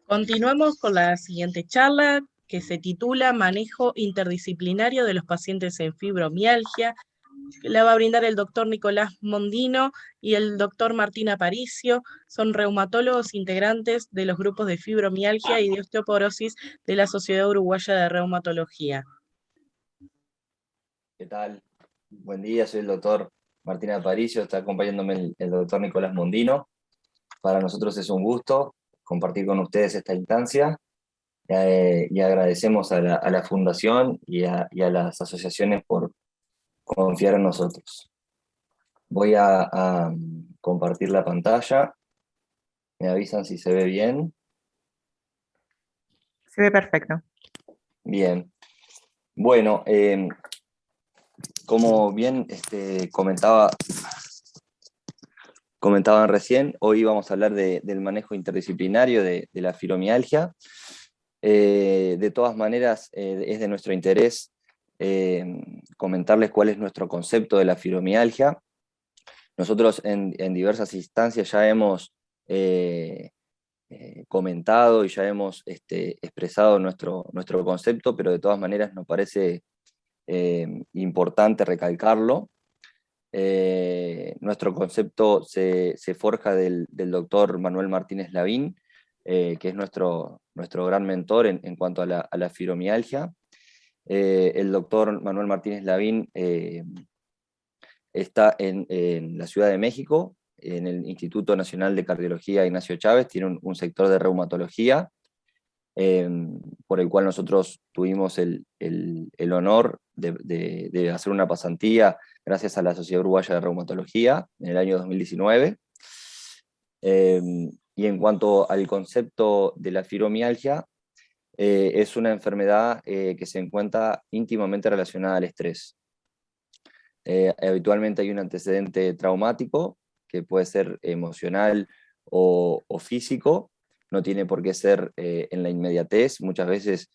Continuamos con la siguiente charla que se titula Manejo interdisciplinario de los pacientes en fibromialgia. La va a brindar el doctor Nicolás Mondino y el doctor Martín Aparicio. Son reumatólogos integrantes de los grupos de fibromialgia y de osteoporosis de la Sociedad Uruguaya de Reumatología. ¿Qué tal? Buen día, soy el doctor Martín Aparicio, está acompañándome el doctor Nicolás Mondino. Para nosotros es un gusto compartir con ustedes esta instancia y agradecemos a la Fundación y a las asociaciones por confiar en nosotros. Voy a compartir la pantalla, me avisan si se ve bien. Se ve perfecto. Bien, bueno, como bien comentaban recién, hoy vamos a hablar del manejo interdisciplinario de la fibromialgia. De todas maneras, es de nuestro interés comentarles cuál es nuestro concepto de la fibromialgia. Nosotros en diversas instancias ya hemos comentado y ya hemos expresado nuestro concepto, pero de todas maneras nos parece importante recalcarlo. Nuestro concepto se forja del doctor Manuel Martínez Lavín, que es nuestro gran mentor en cuanto a la fibromialgia. El doctor Manuel Martínez Lavín está en la Ciudad de México, en el Instituto Nacional de Cardiología Ignacio Chávez, tiene un sector de reumatología, por el cual nosotros tuvimos el honor de hacer una pasantía gracias a la Sociedad Uruguaya de Reumatología en el año 2019. Y en cuanto al concepto de la fibromialgia, es una enfermedad que se encuentra íntimamente relacionada al estrés. Habitualmente hay un antecedente traumático, que puede ser emocional o físico, no tiene por qué ser en la inmediatez. Muchas veces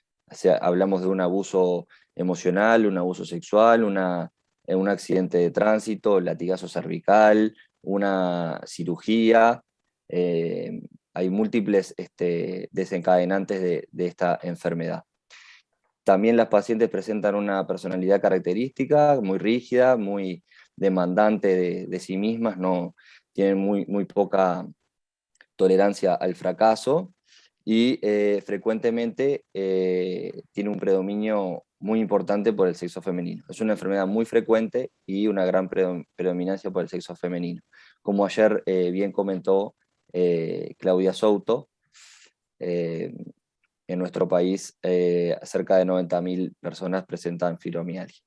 hablamos de un abuso emocional, un abuso sexual, un accidente de tránsito, latigazo cervical, una cirugía. Hay múltiples desencadenantes de esta enfermedad. También las pacientes presentan una personalidad característica, muy rígida, muy demandante de sí mismas, no, tienen muy poca tolerancia al fracaso y frecuentemente tiene un predominio muy importante por el sexo femenino. Es una enfermedad muy frecuente y una gran predominancia por el sexo femenino. Como ayer bien comentó Claudia Souto, en nuestro país cerca de 90.000 personas presentan fibromialgia.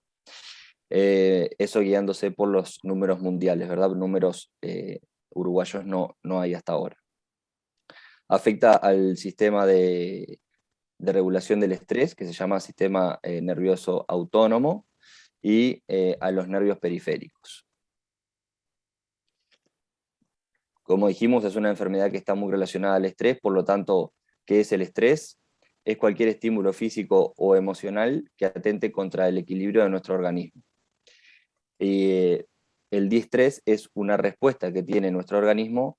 Eso guiándose por los números mundiales, ¿verdad? Números uruguayos no hay hasta ahora. Afecta al sistema de regulación del estrés, que se llama sistema nervioso autónomo, y a los nervios periféricos. Como dijimos, es una enfermedad que está muy relacionada al estrés, por lo tanto, ¿qué es el estrés? Es cualquier estímulo físico o emocional que atente contra el equilibrio de nuestro organismo. Y el diestrés es una respuesta que tiene nuestro organismo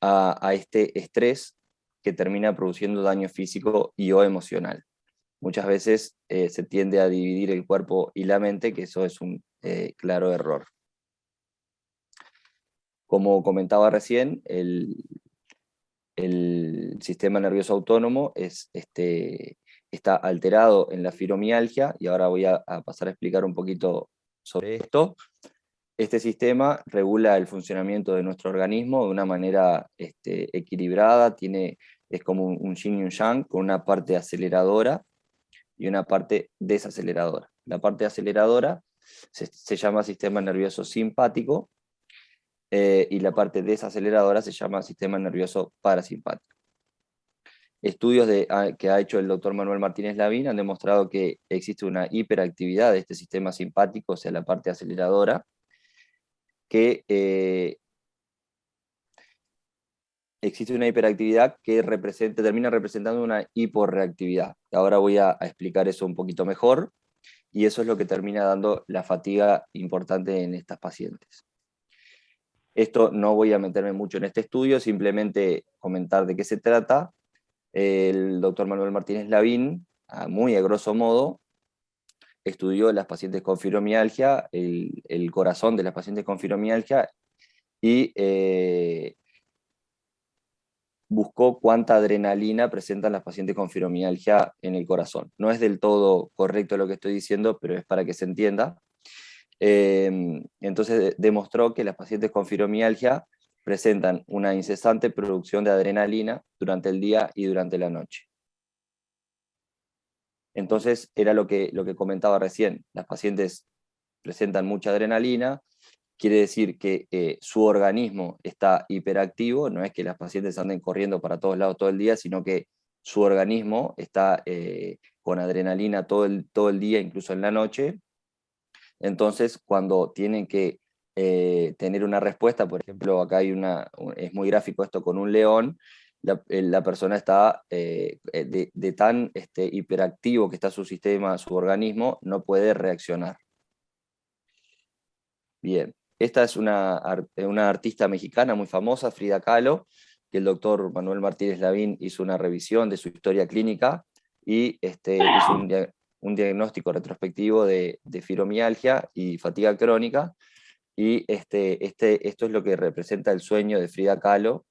a este estrés que termina produciendo daño físico y o emocional. Muchas veces se tiende a dividir el cuerpo y la mente, que eso es un claro error. Como comentaba recién, el sistema nervioso autónomo está alterado en la fibromialgia, y ahora voy a pasar a explicar un poquito sobre esto. Este sistema regula el funcionamiento de nuestro organismo de una manera equilibrada, es como un yin y un yang, con una parte aceleradora y una parte desaceleradora. La parte aceleradora se llama sistema nervioso simpático, y la parte desaceleradora se llama sistema nervioso parasimpático. Estudios que ha hecho el doctor Manuel Martínez Lavín han demostrado que existe una hiperactividad de este sistema simpático, o sea, la parte aceleradora, que existe una hiperactividad que termina representando una hiporreactividad. Ahora voy a explicar eso un poquito mejor, y eso es lo que termina dando la fatiga importante en estas pacientes. Esto no voy a meterme mucho en este estudio, simplemente comentar de qué se trata. El doctor Manuel Martínez Lavín, muy a grosso modo, estudió las pacientes con fibromialgia, el corazón de las pacientes con fibromialgia, y buscó cuánta adrenalina presentan las pacientes con fibromialgia en el corazón. No es del todo correcto lo que estoy diciendo, pero es para que se entienda. Entonces demostró que las pacientes con fibromialgia presentan una incesante producción de adrenalina durante el día y durante la noche. Entonces era lo que comentaba recién, las pacientes presentan mucha adrenalina, quiere decir que su organismo está hiperactivo, no es que las pacientes anden corriendo para todos lados todo el día, sino que su organismo está con adrenalina todo el día, incluso en la noche. Entonces, cuando tienen que tener una respuesta, por ejemplo, acá hay es muy gráfico esto con un león, la persona está de tan hiperactivo que está su sistema, su organismo, no puede reaccionar. Bien, esta es una artista mexicana muy famosa, Frida Kahlo, que el doctor Manuel Martínez Lavín hizo una revisión de su historia clínica y hizo un diagnóstico retrospectivo de fibromialgia y fatiga crónica, y esto es lo que representa el sueño de Frida Kahlo.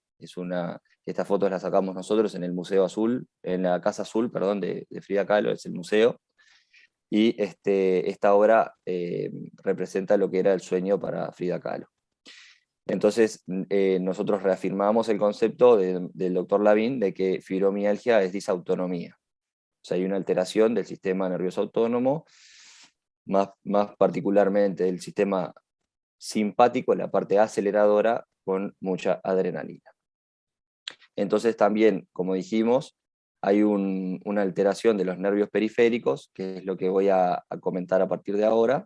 Estas fotos las sacamos nosotros en el Museo Azul, en la Casa Azul, perdón, de Frida Kahlo, es el museo, y esta obra representa lo que era el sueño para Frida Kahlo. Entonces, nosotros reafirmamos el concepto del doctor Lavín de que fibromialgia es disautonomía. O sea, hay una alteración del sistema nervioso autónomo, más particularmente del sistema simpático, la parte aceleradora, con mucha adrenalina. Entonces también, como dijimos, hay una alteración de los nervios periféricos, que es lo que voy a comentar a partir de ahora,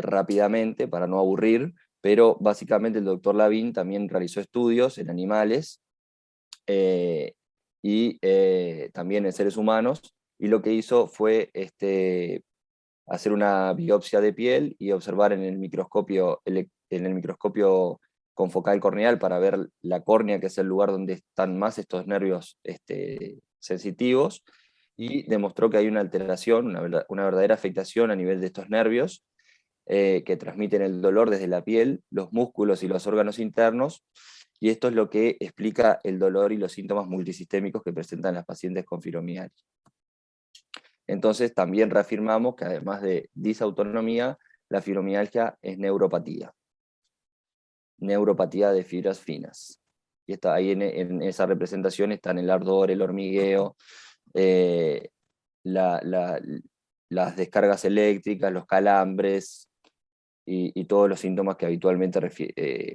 rápidamente, para no aburrir, pero básicamente el doctor Lavín también realizó estudios en animales y también en seres humanos, y lo que hizo fue hacer una biopsia de piel y observar en el microscopio confocal corneal para ver la córnea, que es el lugar donde están más estos nervios sensitivos, y demostró que hay una alteración, una verdadera afectación a nivel de estos nervios que transmiten el dolor desde la piel, los músculos y los órganos internos, y esto es lo que explica el dolor y los síntomas multisistémicos que presentan las pacientes con fibromialgia. Entonces también reafirmamos que además de disautonomía, la fibromialgia es neuropatía de fibras finas. Y está ahí en esa representación están el ardor, el hormigueo, las descargas eléctricas, los calambres y todos los síntomas que habitualmente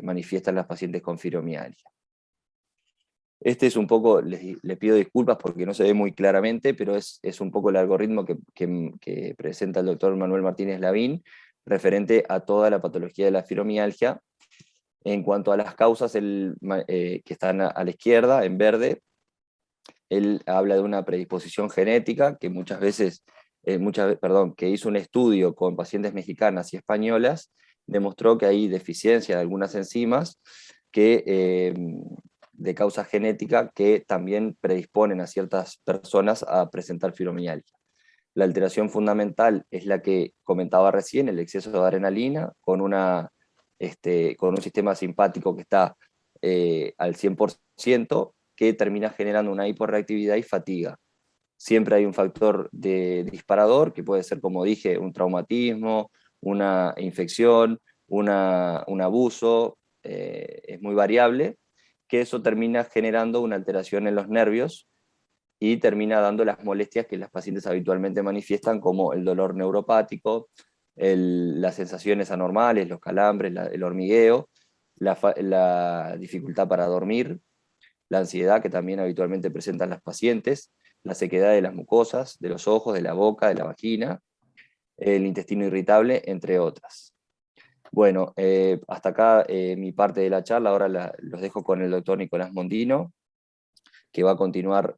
manifiestan las pacientes con fibromialgia. Este es un poco, les pido disculpas porque no se ve muy claramente, pero es un poco el algoritmo que presenta el doctor Manuel Martínez Lavín referente a toda la patología de la fibromialgia. En cuanto a las causas que están a la izquierda, en verde, él habla de una predisposición genética que que hizo un estudio con pacientes mexicanas y españolas, demostró que hay deficiencia de algunas enzimas de causa genética que también predisponen a ciertas personas a presentar fibromialgia. La alteración fundamental es la que comentaba recién, el exceso de adrenalina, con un sistema simpático que está al 100%, que termina generando una hiporreactividad y fatiga. Siempre hay un factor de disparador, que puede ser, como dije, un traumatismo, una infección, un abuso, es muy variable, que eso termina generando una alteración en los nervios y termina dando las molestias que las pacientes habitualmente manifiestan, como el dolor neuropático, las sensaciones anormales, los calambres, el hormigueo, la dificultad para dormir, la ansiedad que también habitualmente presentan las pacientes, la sequedad de las mucosas, de los ojos, de la boca, de la vagina, el intestino irritable, entre otras. Bueno, hasta acá mi parte de la charla. Ahora los dejo con el doctor Nicolás Mondino, que va a continuar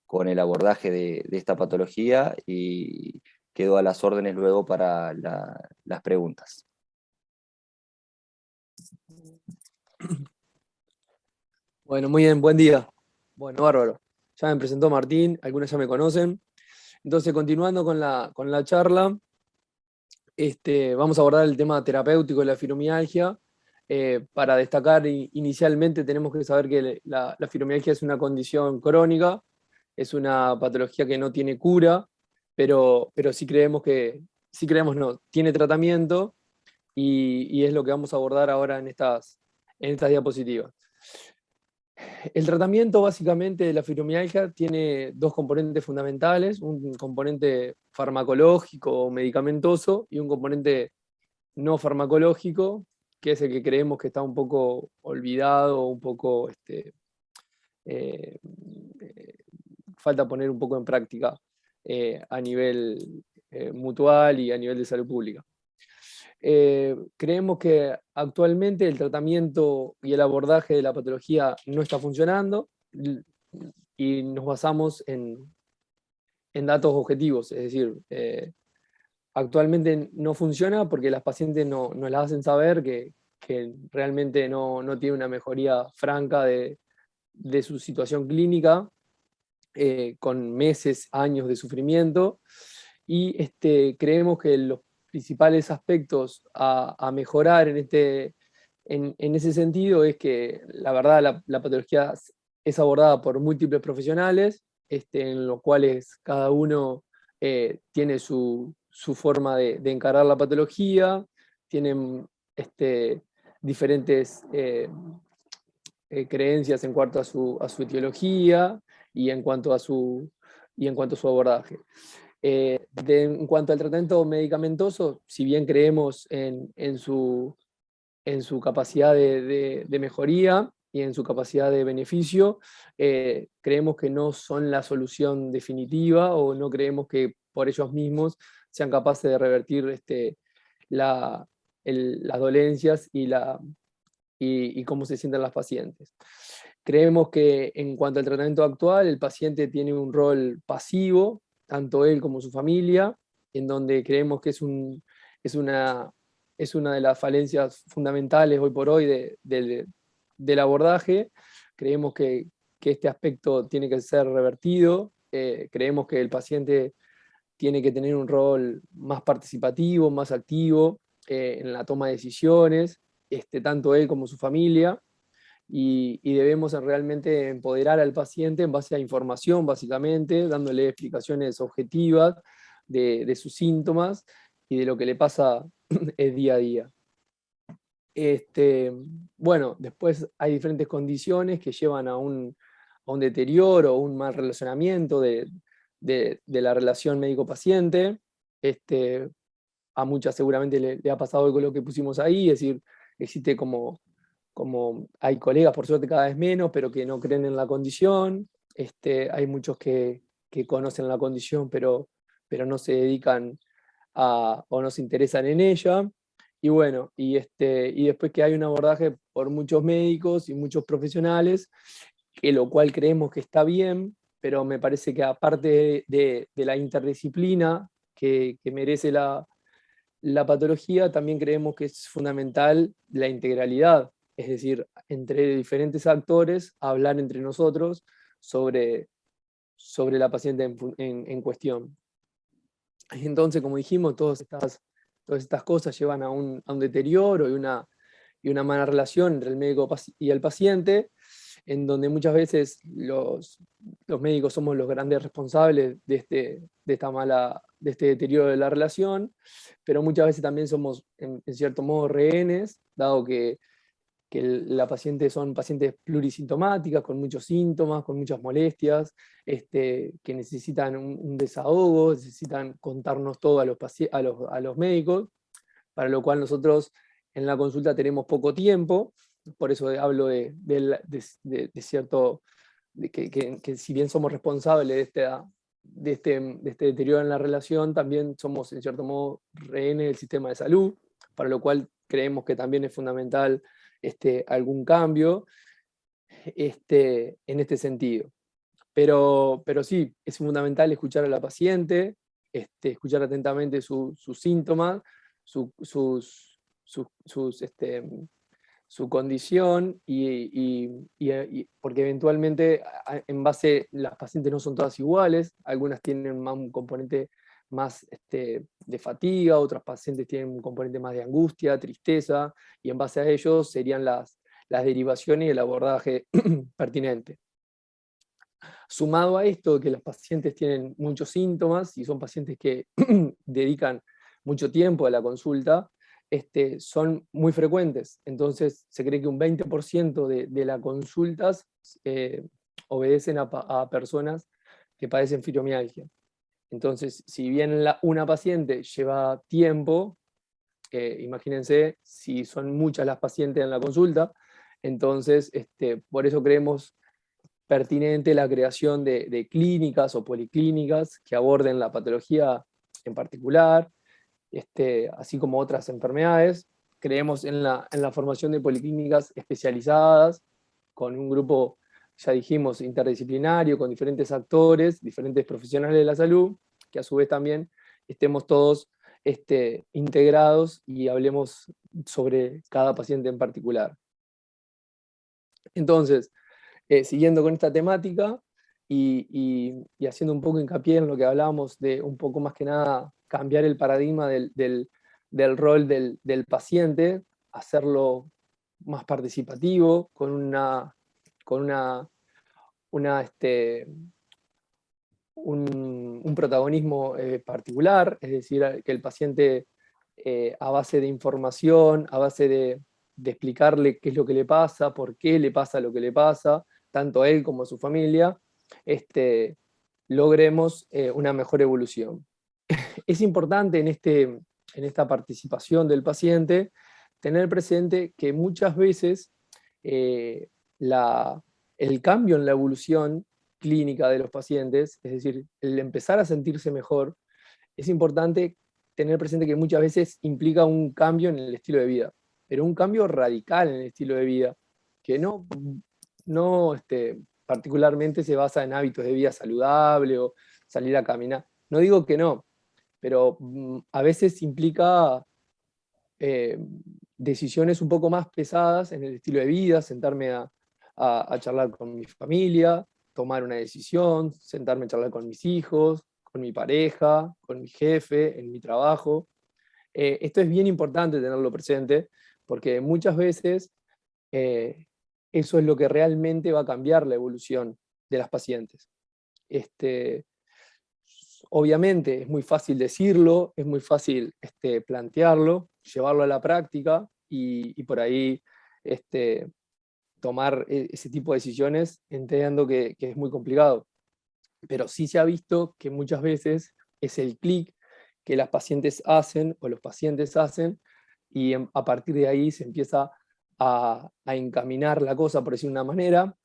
con el abordaje de esta patología, y quedo a las órdenes luego para las preguntas. Bueno, muy bien, buen día. Bueno, bárbaro. Ya me presentó Martín, algunos ya me conocen. Entonces, continuando con la charla, vamos a abordar el tema terapéutico de la fibromialgia. Para destacar inicialmente tenemos que saber que la fibromialgia es una condición crónica, es una patología que no tiene cura, pero sí creemos no, tiene tratamiento y es lo que vamos a abordar ahora en estas diapositivas. El tratamiento básicamente de la fibromialgia tiene dos componentes fundamentales, un componente farmacológico o medicamentoso y un componente no farmacológico, que es el que creemos que está un poco olvidado, un poco eh, eh, falta poner un poco en práctica a nivel mutual y a nivel de salud pública. Creemos que actualmente el tratamiento y el abordaje de la patología no está funcionando y nos basamos en datos objetivos, es decir, actualmente no funciona porque las pacientes no las hacen saber que realmente no tiene una mejoría franca de su situación clínica, con meses, años de sufrimiento, y creemos que los principales aspectos a mejorar en ese sentido es que la verdad la patología es abordada por múltiples profesionales, en los cuales cada uno tiene su forma de encarar la patología, tienen diferentes creencias en cuanto a su etiología y en cuanto a su abordaje. En cuanto al tratamiento medicamentoso, si bien creemos en su capacidad de mejoría y en su capacidad de beneficio, creemos que no son la solución definitiva o no creemos que por ellos mismos sean capaces de revertir las dolencias y cómo se sienten las pacientes. Creemos que en cuanto al tratamiento actual, el paciente tiene un rol pasivo, tanto él como su familia, en donde creemos que es una de las falencias fundamentales hoy por hoy del abordaje. Creemos que este aspecto tiene que ser revertido. Creemos que el paciente tiene que tener un rol más participativo, más activo en la toma de decisiones, tanto él como su familia, y debemos realmente empoderar al paciente en base a información, básicamente, dándole explicaciones objetivas de sus síntomas y de lo que le pasa el día a día. Bueno, después hay diferentes condiciones que llevan a un deterioro o un mal relacionamiento de la relación médico-paciente. A muchas seguramente le ha pasado con lo que pusimos ahí, es decir, existe como hay colegas, por suerte cada vez menos, pero que no creen en la condición. Hay muchos que conocen la condición, pero no se dedican o no se interesan en ella. Y bueno, y después que hay un abordaje por muchos médicos y muchos profesionales, lo cual creemos que está bien, pero me parece que aparte de la interdisciplina que merece la patología, también creemos que es fundamental la integralidad, es decir, entre diferentes actores, hablar entre nosotros sobre la paciente en cuestión. Entonces, como dijimos, todas estas cosas llevan a un deterioro y una mala relación entre el médico y el paciente, en donde muchas veces los médicos somos los grandes responsables de este deterioro de la relación, pero muchas veces también somos, en cierto modo, rehenes, dado que la paciente son pacientes plurisintomáticas, con muchos síntomas, con muchas molestias, que necesitan un desahogo, necesitan contarnos todo a los médicos, para lo cual nosotros en la consulta tenemos poco tiempo, por eso hablo de cierto, que si bien somos responsables de este deterioro en la relación, también somos en cierto modo rehenes del sistema de salud, para lo cual creemos que también es fundamental algún cambio en este sentido. Pero sí, es fundamental escuchar a la paciente, escuchar atentamente sus síntomas, sus su condición porque eventualmente en base, las pacientes no son todas iguales, algunas tienen un componente más de fatiga, otras pacientes tienen un componente más de angustia, tristeza, y en base a ellos serían las derivaciones y el abordaje pertinente. Sumado a esto, que los pacientes tienen muchos síntomas y son pacientes que dedican mucho tiempo a la consulta, son muy frecuentes. Entonces se cree que un 20% de las consultas obedecen a personas que padecen fibromialgia. Entonces, si bien una paciente lleva tiempo, imagínense si son muchas las pacientes en la consulta, entonces por eso creemos pertinente la creación de clínicas o policlínicas que aborden la patología en particular, así como otras enfermedades. Creemos en la formación de policlínicas especializadas, con un grupo, ya dijimos, interdisciplinario, con diferentes actores, diferentes profesionales de la salud, que a su vez también estemos todos integrados y hablemos sobre cada paciente en particular. Entonces, siguiendo con esta temática y haciendo un poco hincapié en lo que hablábamos de un poco más que nada cambiar el paradigma del rol del paciente, hacerlo más participativo, con un protagonismo particular, es decir, que el paciente a base de información, a base de explicarle qué es lo que le pasa, por qué le pasa lo que le pasa, tanto a él como a su familia, logremos una mejor evolución. Es importante en esta participación del paciente tener presente que muchas veces el cambio en la evolución clínica de los pacientes, es decir, el empezar a sentirse mejor, es importante tener presente que muchas veces implica un cambio en el estilo de vida, pero un cambio radical en el estilo de vida, que no particularmente se basa en hábitos de vida saludable o salir a caminar. No digo que no, pero a veces implica decisiones un poco más pesadas en el estilo de vida, sentarme a charlar con mi familia, tomar una decisión, sentarme a charlar con mis hijos, con mi pareja, con mi jefe, en mi trabajo. Esto es bien importante tenerlo presente, porque muchas veces eso es lo que realmente va a cambiar la evolución de las pacientes. Obviamente es muy fácil decirlo, es muy fácil plantearlo, llevarlo a la práctica y por ahí tomar ese tipo de decisiones, entendiendo que es muy complicado. Pero sí se ha visto que muchas veces es el clic que las pacientes hacen o los pacientes hacen y a partir de ahí se empieza a encaminar la cosa, por decir una manera.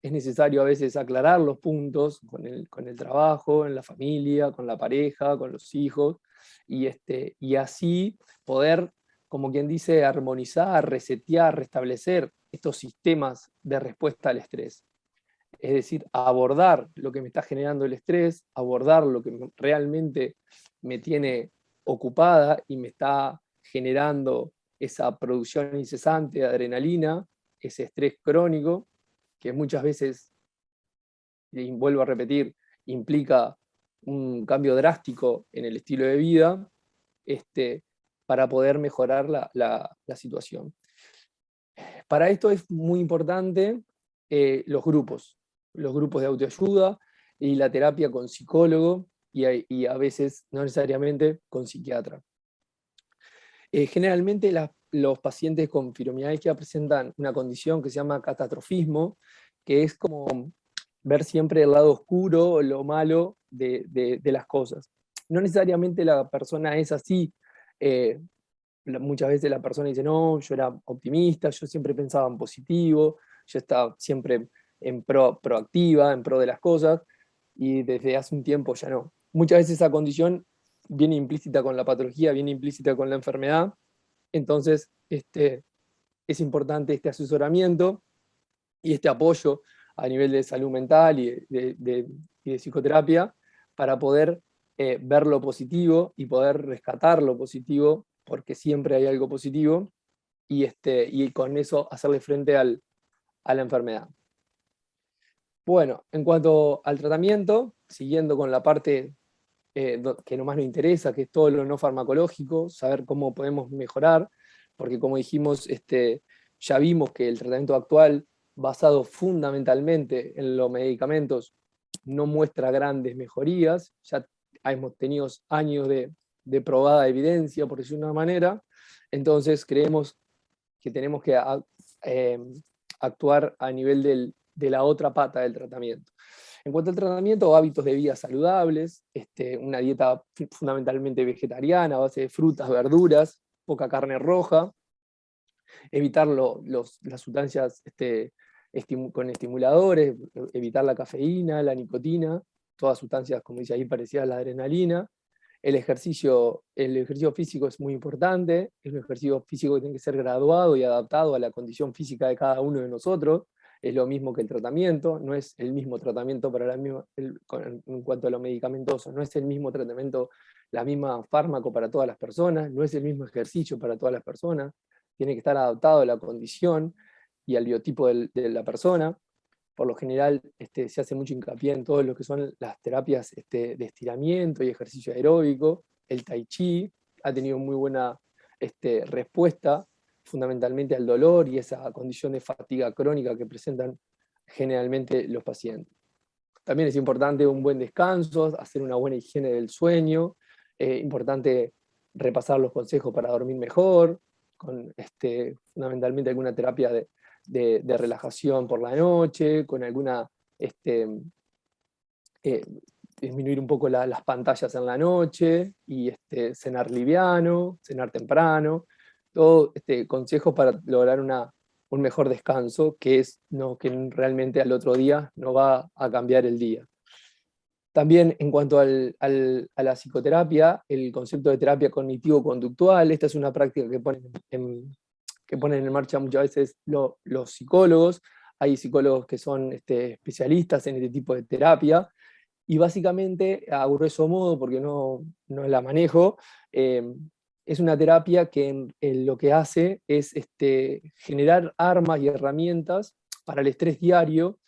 Es necesario a veces aclarar los puntos con el trabajo, en la familia, con la pareja, con los hijos, y así poder, como quien dice, armonizar, resetear, restablecer estos sistemas de respuesta al estrés. Es decir, abordar lo que me está generando el estrés, abordar lo que realmente me tiene ocupada y me está generando esa producción incesante de adrenalina, ese estrés crónico, que muchas veces, y vuelvo a repetir, implica un cambio drástico en el estilo de vida, para poder mejorar la situación. Para esto es muy importante los grupos de autoayuda y la terapia con psicólogo y a veces no necesariamente con psiquiatra. Generalmente los pacientes con fibromialgia presentan una condición que se llama catastrofismo, que es como ver siempre el lado oscuro o lo malo de las cosas. No necesariamente la persona es así. Muchas veces la persona dice, no, yo era optimista, yo siempre pensaba en positivo, yo estaba siempre proactiva, en pro de las cosas, y desde hace un tiempo ya no. Muchas veces esa condición viene implícita con la patología, viene implícita con la enfermedad, entonces es importante este asesoramiento y este apoyo a nivel de salud mental y de psicoterapia para poder ver lo positivo y poder rescatar lo positivo, porque siempre hay algo positivo, y con eso hacerle frente a la enfermedad. Bueno, en cuanto al tratamiento, siguiendo con la parte que nomás nos interesa, que es todo lo no farmacológico, saber cómo podemos mejorar, porque como dijimos, ya vimos que el tratamiento actual, basado fundamentalmente en los medicamentos, no muestra grandes mejorías, ya hemos tenido años de probada evidencia, por decirlo de una manera, entonces creemos que tenemos que actuar a nivel de la otra pata del tratamiento. En cuanto al tratamiento, hábitos de vida saludables, una dieta fundamentalmente vegetariana, a base de frutas, verduras, poca carne roja, evitar las sustancias con estimuladores, evitar la cafeína, la nicotina, todas sustancias, como dice ahí, parecidas a la adrenalina. El ejercicio físico es muy importante, es un ejercicio físico que tiene que ser graduado y adaptado a la condición física de cada uno de nosotros. Es lo mismo que el tratamiento, no es el mismo tratamiento para en cuanto a lo medicamentoso, no es el mismo tratamiento, la misma fármaco para todas las personas, no es el mismo ejercicio para todas las personas, tiene que estar adaptado a la condición y al biotipo de la persona. Por lo general se hace mucho hincapié en todo lo que son las terapias de estiramiento y ejercicio aeróbico. El tai chi ha tenido muy buena respuesta, fundamentalmente al dolor y esa condición de fatiga crónica que presentan generalmente los pacientes. También es importante un buen descanso, hacer una buena higiene del sueño, importante repasar los consejos para dormir mejor, con fundamentalmente alguna terapia de relajación por la noche, con alguna disminuir un poco las pantallas en la noche, y cenar liviano, cenar temprano, todo consejos para lograr un mejor descanso, que realmente al otro día no va a cambiar el día. También en cuanto a la psicoterapia, el concepto de terapia cognitivo-conductual, esta es una práctica que ponen en marcha muchas veces los psicólogos. Hay psicólogos que son especialistas en este tipo de terapia, y básicamente, a grueso modo, porque no la manejo, es una terapia que en lo que hace es generar armas y herramientas para el estrés diario,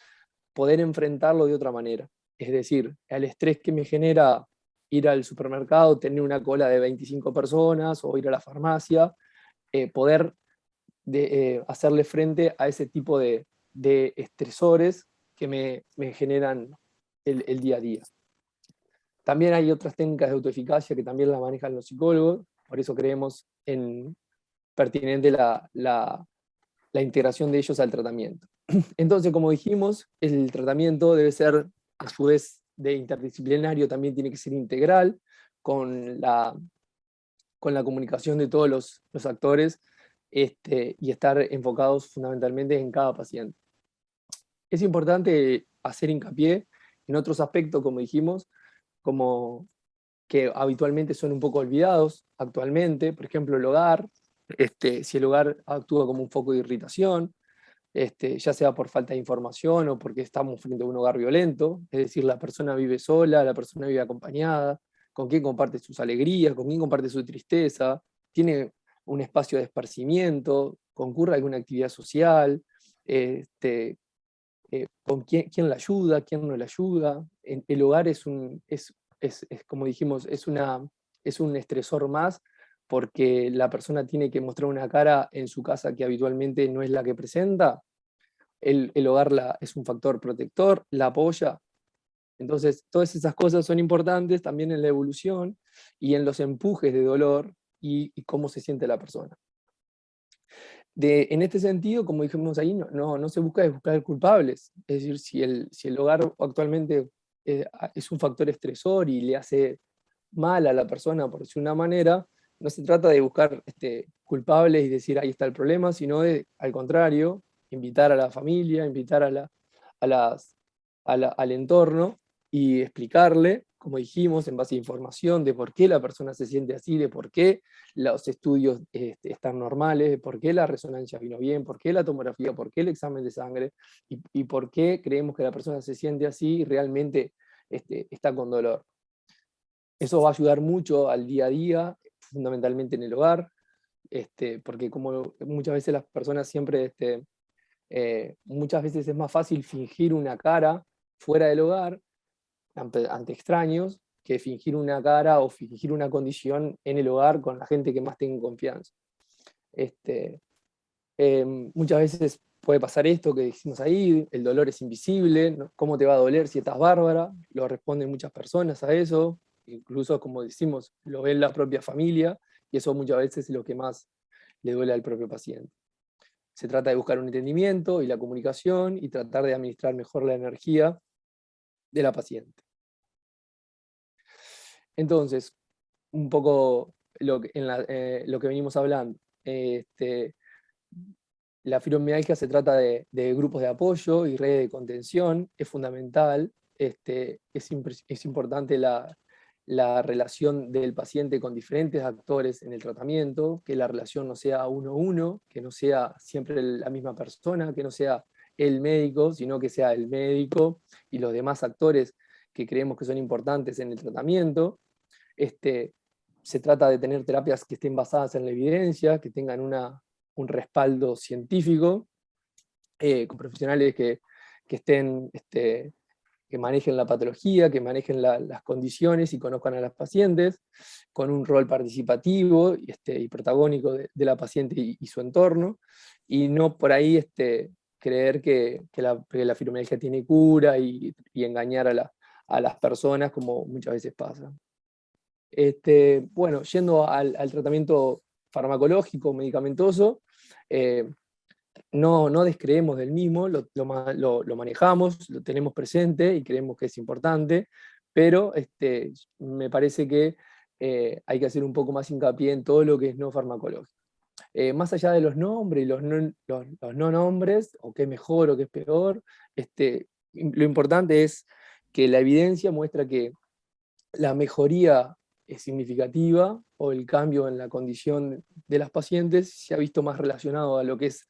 poder enfrentarlo de otra manera. Es decir, el estrés que me genera ir al supermercado, tener una cola de 25 personas, o ir a la farmacia, poder hacerle frente a ese tipo de estresores que me generan el día a día. También hay otras técnicas de autoeficacia que también las manejan los psicólogos, por eso creemos en pertinente la integración de ellos al tratamiento. Entonces, como dijimos, el tratamiento debe ser, a su vez, de interdisciplinario, también tiene que ser integral, con la comunicación de todos los actores, y estar enfocados fundamentalmente en cada paciente. Es importante hacer hincapié en otros aspectos, como dijimos, como que habitualmente son un poco olvidados actualmente, por ejemplo el hogar, si el hogar actúa como un foco de irritación, ya sea por falta de información o porque estamos frente a un hogar violento, es decir, la persona vive sola, la persona vive acompañada, con quién comparte sus alegrías, con quién comparte su tristeza, tiene un espacio de esparcimiento, concurre a alguna actividad social, con quién la ayuda, quién no la ayuda. El hogar como dijimos, es un estresor más, porque la persona tiene que mostrar una cara en su casa que habitualmente no es la que presenta. El hogar es un factor protector, la apoya. Entonces, todas esas cosas son importantes también en la evolución y en los empujes de dolor y cómo se siente la persona. En este sentido, como dijimos ahí, no se busca culpables. Es decir, si el hogar actualmente es un factor estresor y le hace mal a la persona, por decir una manera, no se trata de buscar culpables y decir ahí está el problema, sino al contrario, invitar a la familia, invitar al entorno y explicarle, como dijimos, en base a información, de por qué la persona se siente así, de por qué los estudios están normales, de por qué la resonancia vino bien, por qué la tomografía, por qué el examen de sangre, y por qué creemos que la persona se siente así y realmente está con dolor. Eso va a ayudar mucho al día a día, fundamentalmente en el hogar. porque como muchas veces las personas siempre, muchas veces es más fácil fingir una cara fuera del hogar, ante extraños, que fingir una cara o fingir una condición en el hogar con la gente que más tenga confianza. Muchas veces puede pasar esto que decimos ahí, el dolor es invisible, ¿no? ¿Cómo te va a doler si estás bárbara? Lo responden muchas personas a eso, incluso como decimos, lo ve la propia familia, y eso muchas veces es lo que más le duele al propio paciente. Se trata de buscar un entendimiento y la comunicación y tratar de administrar mejor la energía de la paciente. Entonces, un poco lo que venimos hablando. La fibromialgia se trata de grupos de apoyo y redes de contención, es fundamental, es importante la relación del paciente con diferentes actores en el tratamiento, que la relación no sea uno a uno, que no sea siempre la misma persona, que no sea el médico, sino que sea el médico y los demás actores que creemos que son importantes en el tratamiento. Se trata de tener terapias que estén basadas en la evidencia, que tengan un respaldo científico, con profesionales que estén, que manejen la patología, que manejen las condiciones y conozcan a las pacientes, con un rol participativo y protagónico de la paciente y su entorno, y no por ahí creer que la fibromialgia tiene cura y engañar a las personas, como muchas veces pasa. Bueno, yendo al tratamiento farmacológico, medicamentoso, no descreemos del mismo, lo manejamos, lo tenemos presente y creemos que es importante, pero me parece que hay que hacer un poco más hincapié en todo lo que es no farmacológico. Más allá de los nombres y los no nombres, o qué es mejor o qué es peor, lo importante es que la evidencia muestra que la mejoría es significativa o el cambio en la condición de las pacientes se ha visto más relacionado a lo que es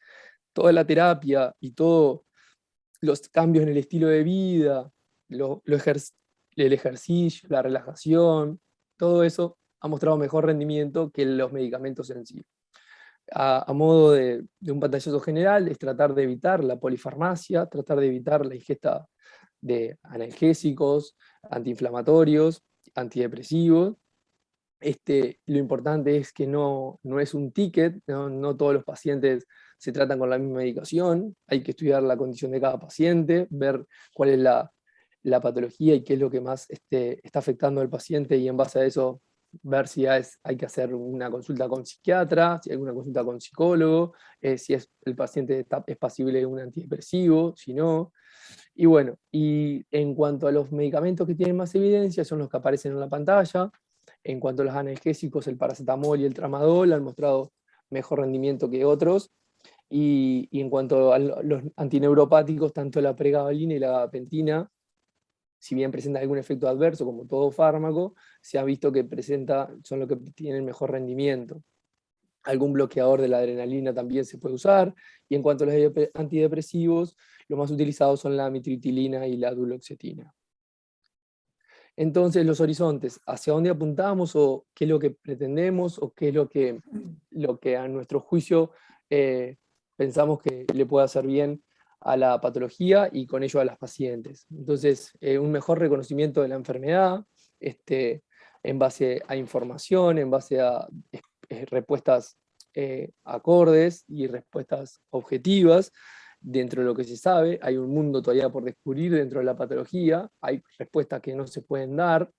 toda la terapia y todos los cambios en el estilo de vida, el ejercicio, la relajación, todo eso ha mostrado mejor rendimiento que los medicamentos en sí. A modo de un pantallazo general, es tratar de evitar la polifarmacia, tratar de evitar la ingesta de analgésicos, antiinflamatorios, antidepresivos. Lo importante es que no es un ticket, no todos los pacientes se tratan con la misma medicación, hay que estudiar la condición de cada paciente, ver cuál es la patología y qué es lo que más está afectando al paciente, y en base a eso ver si hay que hacer una consulta con psiquiatra, si hay una consulta con psicólogo, si el paciente es pasible de un antidepresivo, si no. Y bueno, y en cuanto a los medicamentos que tienen más evidencia, son los que aparecen en la pantalla. En cuanto a los analgésicos, el paracetamol y el tramadol han mostrado mejor rendimiento que otros. Y en cuanto a los antineuropáticos, tanto la pregabalina y la gabapentina, si bien presentan algún efecto adverso, como todo fármaco, se ha visto que son los que tienen mejor rendimiento. Algún bloqueador de la adrenalina también se puede usar. Y en cuanto a los antidepresivos, los más utilizados son la amitriptilina y la duloxetina. Entonces, los horizontes, ¿hacia dónde apuntamos o qué es lo que pretendemos o qué es lo que a nuestro juicio pensamos que le puede hacer bien a la patología y con ello a las pacientes? Entonces, un mejor reconocimiento de la enfermedad, en base a información, en base a respuestas acordes y respuestas objetivas. Dentro de lo que se sabe, hay un mundo todavía por descubrir dentro de la patología, hay respuestas que no se pueden dar,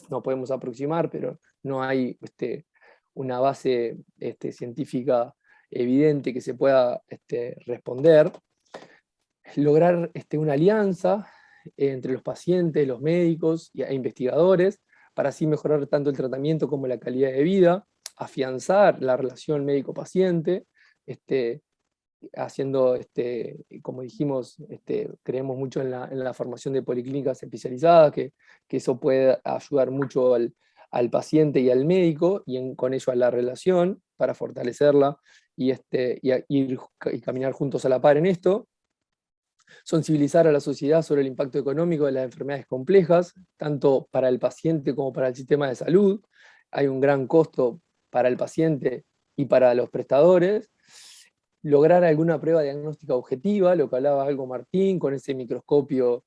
no podemos aproximar, pero no hay una base científica evidente que se pueda responder. Lograr una alianza entre los pacientes, los médicos e investigadores, para así mejorar tanto el tratamiento como la calidad de vida, afianzar la relación médico-paciente, haciendo, como dijimos, creemos mucho en la formación de policlínicas especializadas, que eso puede ayudar mucho al paciente y al médico, y con ello a la relación, para fortalecerla y caminar juntos a la par en esto. Sensibilizar a la sociedad sobre el impacto económico de las enfermedades complejas, tanto para el paciente como para el sistema de salud. Hay un gran costo para el paciente y para los prestadores, lograr alguna prueba diagnóstica objetiva, lo que hablaba algo Martín, con ese microscopio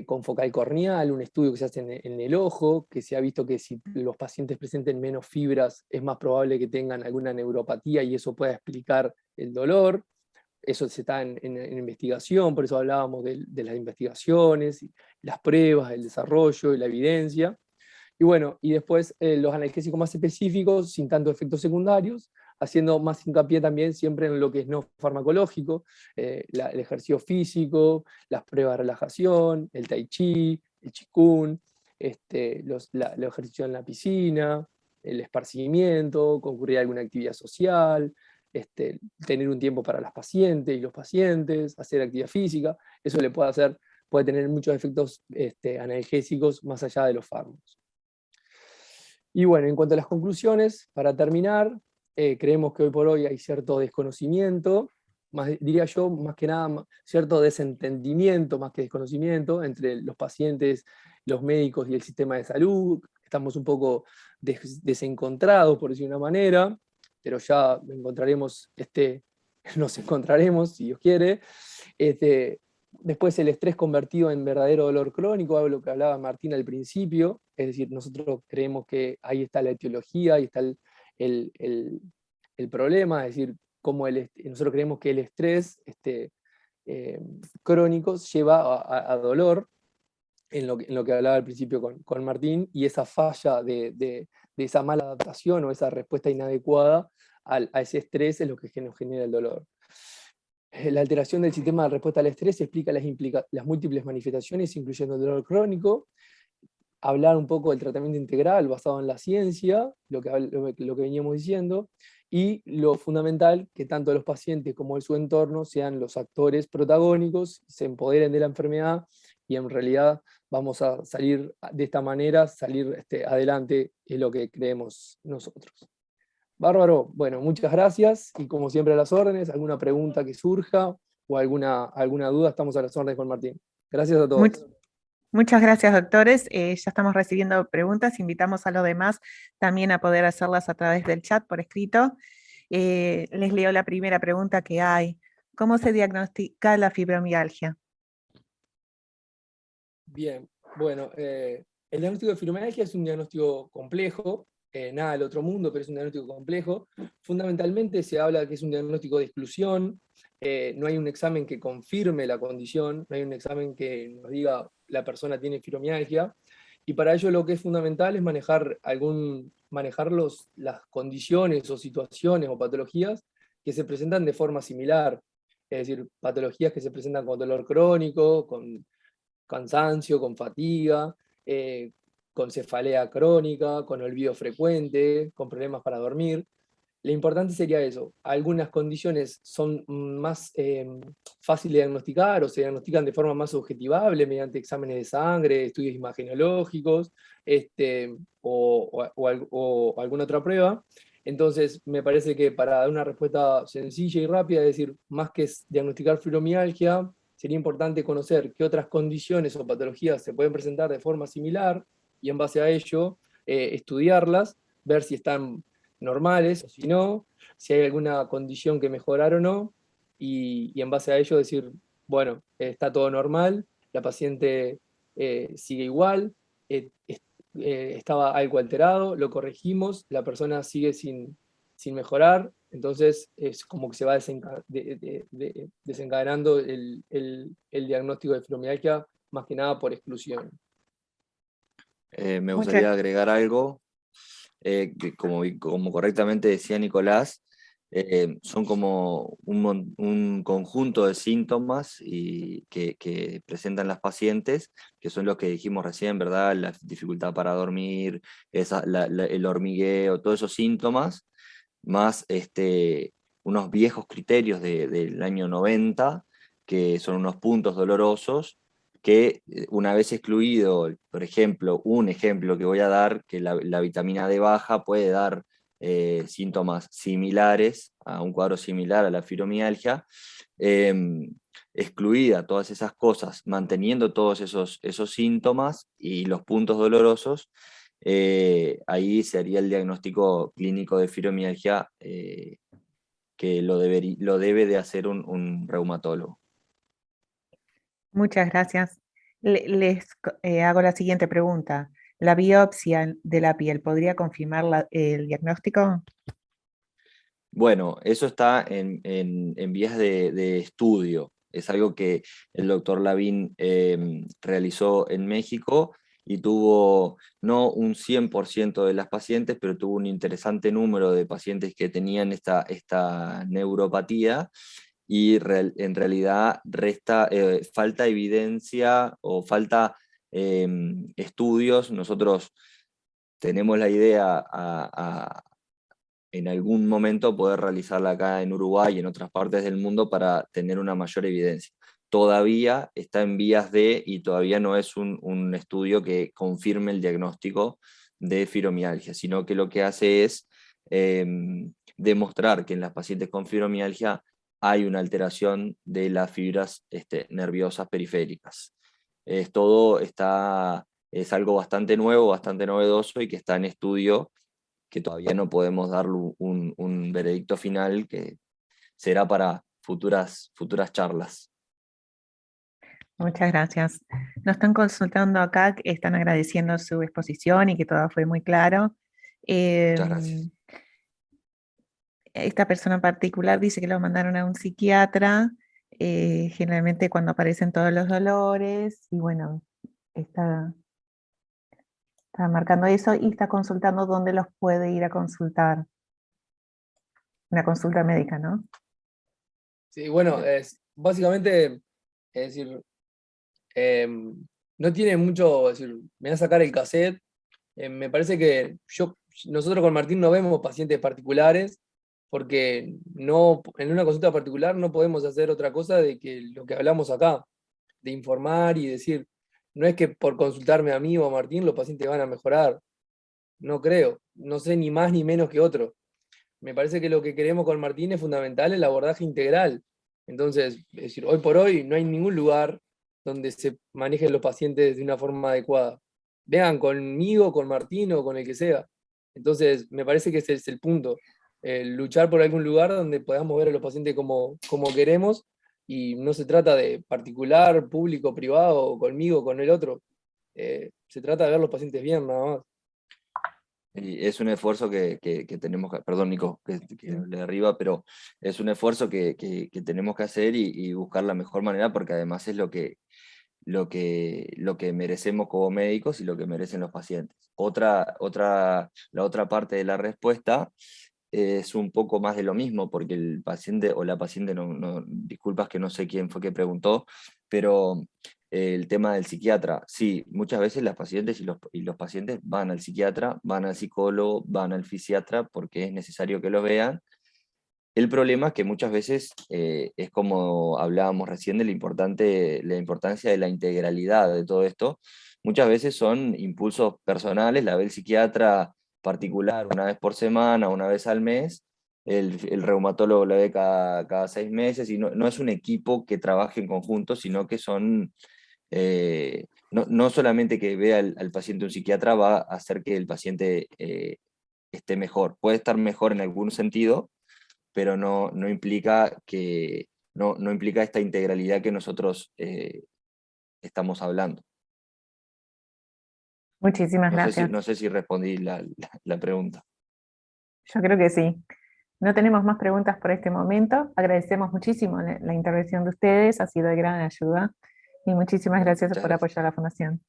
con focal corneal, un estudio que se hace en el ojo, que se ha visto que si los pacientes presenten menos fibras, es más probable que tengan alguna neuropatía y eso pueda explicar el dolor. Eso se está en investigación, por eso hablábamos de las investigaciones, las pruebas, el desarrollo y la evidencia. Y bueno, y después los analgésicos más específicos, sin tantos efectos secundarios, haciendo más hincapié también siempre en lo que es no farmacológico, el ejercicio físico, las pruebas de relajación, el tai chi, el qigong, los ejercicios en la piscina, el esparcimiento, concurrir a alguna actividad social, tener un tiempo para las pacientes y los pacientes, hacer actividad física, eso puede tener muchos efectos analgésicos más allá de los fármacos. Y bueno, en cuanto a las conclusiones, para terminar, creemos que hoy por hoy hay cierto desconocimiento, diría yo, más que nada, cierto desentendimiento más que desconocimiento entre los pacientes, los médicos y el sistema de salud. Estamos un poco desencontrados, por decir una manera, pero ya nos encontraremos, si Dios quiere. Después el estrés convertido en verdadero dolor crónico, algo de lo que hablaba Martín al principio, es decir, nosotros creemos que ahí está la etiología, ahí está el problema, es decir, nosotros creemos que el estrés crónico lleva a dolor, en lo que hablaba al principio con Martín, y esa falla de esa mala adaptación o esa respuesta inadecuada a ese estrés es lo que nos genera el dolor. La alteración del sistema de respuesta al estrés explica las múltiples manifestaciones, incluyendo el dolor crónico. Hablar un poco del tratamiento integral basado en la ciencia, lo que veníamos diciendo, y lo fundamental, que tanto los pacientes como su entorno sean los actores protagónicos, se empoderen de la enfermedad, y en realidad vamos a salir de esta manera, salir adelante, es lo que creemos nosotros. Bárbaro, bueno, muchas gracias, y como siempre a las órdenes, alguna pregunta que surja, o alguna duda, estamos a las órdenes con Martín. Gracias a todos. Muchas gracias, doctores. Ya estamos recibiendo preguntas. Invitamos a los demás también a poder hacerlas a través del chat por escrito. Les leo la primera pregunta que hay. ¿Cómo se diagnostica la fibromialgia? Bien, bueno, el diagnóstico de fibromialgia es un diagnóstico complejo, nada del otro mundo, pero es un diagnóstico complejo. Fundamentalmente se habla de que es un diagnóstico de exclusión, no hay un examen que confirme la condición, no hay un examen que nos diga la persona tiene fibromialgia, y para ello lo que es fundamental es manejar las condiciones o situaciones o patologías que se presentan de forma similar, es decir, patologías que se presentan con dolor crónico, con cansancio, con fatiga, con cefalea crónica, con olvido frecuente, con problemas para dormir. Lo importante sería eso. Algunas condiciones son más fáciles de diagnosticar o se diagnostican de forma más objetivable mediante exámenes de sangre, estudios imagenológicos o alguna otra prueba. Entonces, me parece que para dar una respuesta sencilla y rápida, es decir, más que diagnosticar fibromialgia, sería importante conocer qué otras condiciones o patologías se pueden presentar de forma similar y en base a ello estudiarlas, ver si están normales o si no, si hay alguna condición que mejorar o no, y en base a ello decir, bueno, está todo normal, la paciente sigue igual, estaba algo alterado, lo corregimos, la persona sigue sin mejorar, entonces es como que se va desencadenando el diagnóstico de fibromialgia, más que nada por exclusión. Me gustaría agregar algo, que como correctamente decía Nicolás, son como un conjunto de síntomas que presentan las pacientes, que son los que dijimos recién, ¿verdad? La dificultad para dormir, el hormigueo, todos esos síntomas, más unos viejos criterios del año 90, que son unos puntos dolorosos, que una vez excluido, por ejemplo, un ejemplo que voy a dar, que la vitamina D baja puede dar síntomas similares, a un cuadro similar a la fibromialgia, excluida todas esas cosas, manteniendo todos esos síntomas y los puntos dolorosos, ahí sería el diagnóstico clínico de fibromialgia que lo debe de hacer un reumatólogo. Muchas gracias. Hago la siguiente pregunta. ¿La biopsia de la piel podría confirmar el diagnóstico? Bueno, eso está en vías de estudio. Es algo que el doctor Lavín realizó en México y tuvo no un 100% de las pacientes, pero tuvo un interesante número de pacientes que tenían esta neuropatía y en realidad falta evidencia o falta estudios. Nosotros tenemos la idea en algún momento poder realizarla acá en Uruguay y en otras partes del mundo para tener una mayor evidencia. Todavía está en vías y todavía no es un estudio que confirme el diagnóstico de fibromialgia, sino que lo que hace es demostrar que en las pacientes con fibromialgia hay una alteración de las fibras nerviosas periféricas. Es algo bastante nuevo, bastante novedoso y que está en estudio, que todavía no podemos darle un veredicto final, que será para futuras charlas. Muchas gracias. Nos están consultando acá, están agradeciendo su exposición y que todo fue muy claro. Muchas gracias. Esta persona en particular dice que lo mandaron a un psiquiatra, generalmente cuando aparecen todos los dolores, y bueno, está marcando eso y está consultando dónde los puede ir a consultar. Una consulta médica, ¿no? Sí, bueno, básicamente, es decir, no tiene mucho, es decir, me voy a sacar el cassette. Me parece que nosotros con Martín no vemos pacientes particulares, porque no, en una consulta particular no podemos hacer otra cosa de que lo que hablamos acá, de informar y decir, no es que por consultarme a mí o a Martín los pacientes van a mejorar. No creo, no sé ni más ni menos que otro. Me parece que lo que queremos con Martín es fundamental el abordaje integral. Entonces, es decir, hoy por hoy no hay ningún lugar donde se manejen los pacientes de una forma adecuada. Vean conmigo, con Martín o con el que sea. Entonces, me parece que ese es el punto. Luchar por algún lugar donde podamos ver a los pacientes como queremos, y no se trata de particular, público, privado, conmigo, con el otro. Se trata de ver los pacientes bien, nada más. Y es un esfuerzo que tenemos que, perdón Nico, que hablé de arriba, pero es un esfuerzo que tenemos que hacer y buscar la mejor manera, porque además es lo que merecemos como médicos y lo que merecen los pacientes. La otra parte de la respuesta es un poco más de lo mismo, porque el paciente o la paciente, disculpas que no sé quién fue que preguntó, pero el tema del psiquiatra, sí, muchas veces las pacientes y los pacientes van al psiquiatra, van al psicólogo, van al fisiatra, porque es necesario que los vean. El problema es que muchas veces es como hablábamos recién de la importancia de la integralidad de todo esto. Muchas veces son impulsos personales, la ve el psiquiatra particular una vez por semana, una vez al mes, el reumatólogo la ve cada 6 meses, y no es un equipo que trabaje en conjunto, sino que son, no solamente que vea al paciente un psiquiatra va a hacer que el paciente esté mejor. Puede estar mejor en algún sentido, pero no implica no implica esta integralidad que nosotros estamos hablando. Muchísimas gracias. No sé si respondí la pregunta. Yo creo que sí. No tenemos más preguntas por este momento. Agradecemos muchísimo la intervención de ustedes, ha sido de gran ayuda. Y muchísimas gracias por apoyar a la Fundación.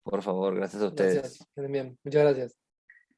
Por favor, gracias a ustedes. Gracias, bien. Muchas gracias.